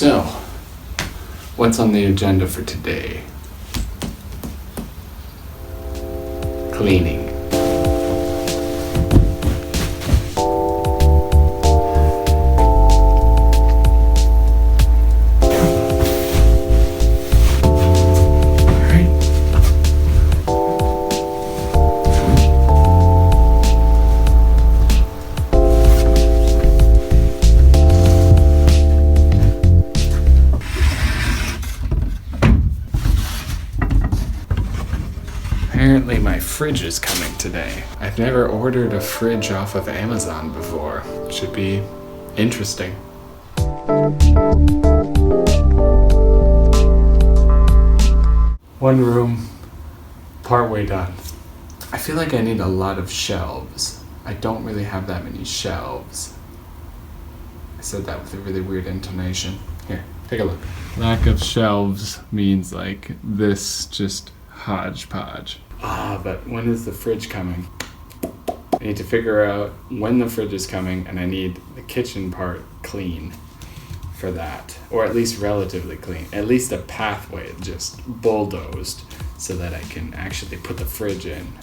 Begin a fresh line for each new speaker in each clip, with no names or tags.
So, what's on the agenda for today? Cleaning. Apparently my fridge is coming today. I've never ordered a fridge off of Amazon before. Should be interesting. One room, partway done. I feel like I need a lot of shelves. I don't really have that many shelves. I said that with a really weird intonation. Here, take a look. Lack of shelves means like this just hodgepodge. But when is the fridge coming? I need to figure out when the fridge is coming, and I need the kitchen part clean for that. Or at least relatively clean. At least a pathway just bulldozed so that I can actually put the fridge in.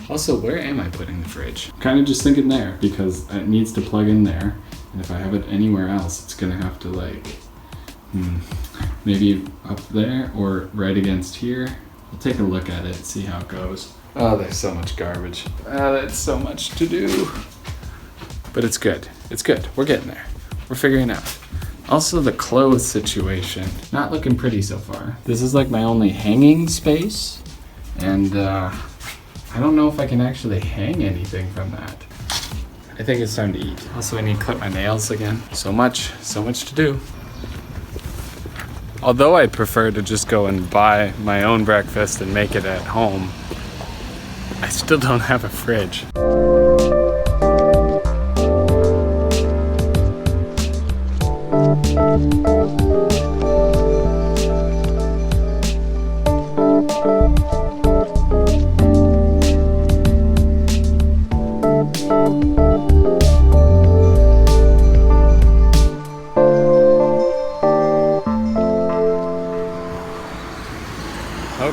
Also, where am I putting the fridge? I'm kind of just thinking there, because it needs to plug in there. And if I have it anywhere else, it's gonna have to like, maybe up there or right against here. I'll take a look at it, see how it goes. Oh, there's so much garbage. That's so much to do. But it's good. It's good. We're getting there. We're figuring it out. Also, the clothes situation. Not looking pretty so far. This is like my only hanging space. And I don't know if I can actually hang anything from that. I think it's time to eat. Also, I need to clip my nails again. So much to do. Although I prefer to just go and buy my own breakfast and make it at home, I still don't have a fridge.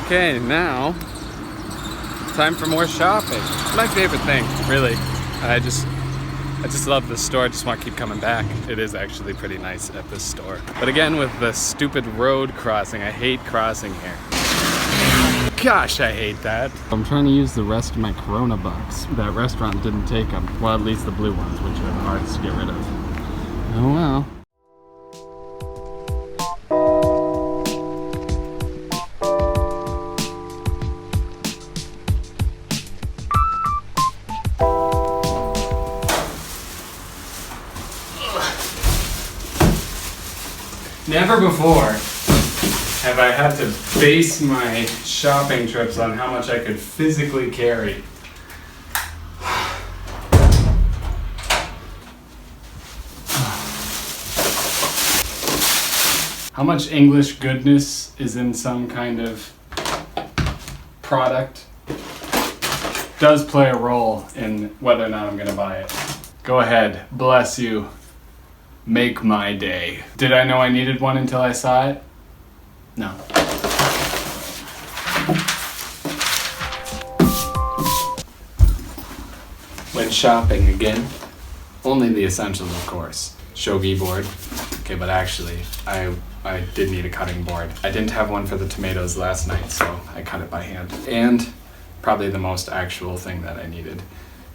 Okay, now time for more shopping. My favorite thing, really. I just love this store. I just want to keep coming back. It is actually pretty nice at this store. But again, with the stupid road crossing, I hate crossing here. Gosh, I hate that. I'm trying to use the rest of my Corona bucks. That restaurant didn't take them. Well, at least the blue ones, which are the hardest to get rid of. Oh well. Never before have I had to base my shopping trips on how much I could physically carry. How much English goodness is in some kind of product does play a role in whether or not I'm gonna buy it. Go ahead, bless you. Make my day. Did I know I needed one until I saw it? No. When shopping again, only the essentials, of course. Shogi board. Okay, but actually, I did need a cutting board. I didn't have one for the tomatoes last night, so I cut it by hand. And probably the most actual thing that I needed,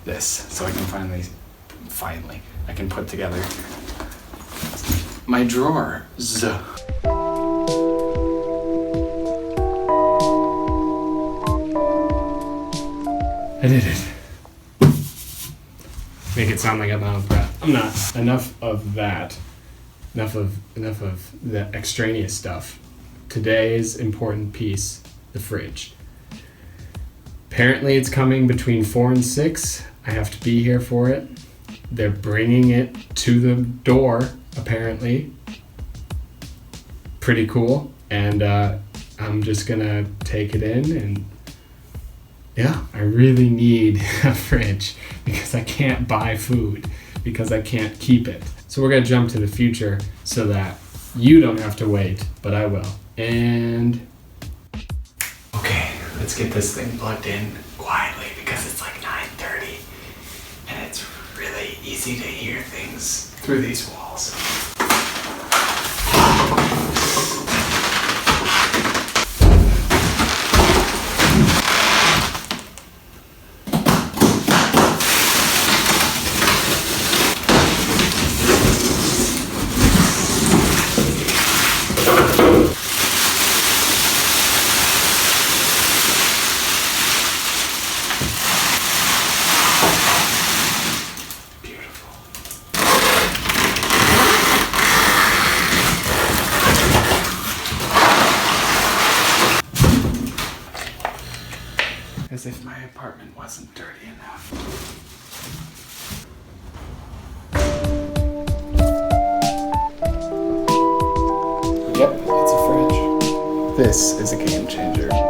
this. So I can finally, I can put together my drawers. I did it. Make it sound like I'm out of breath. I'm not. Enough of that. Enough of the extraneous stuff. Today's important piece, the fridge. Apparently it's coming between 4 and 6. I have to be here for it. They're bringing it to the door, apparently. Pretty cool. And I'm just gonna take it in, and yeah, I really need a fridge because I can't buy food because I can't keep it. So we're gonna jump to the future so that You don't have to wait, but I will. And okay, let's get this thing plugged in quietly because it's like 9:30 and it's really easy to hear things through these walls. As if my apartment wasn't dirty enough. Yep, it's a fridge. This is a game changer.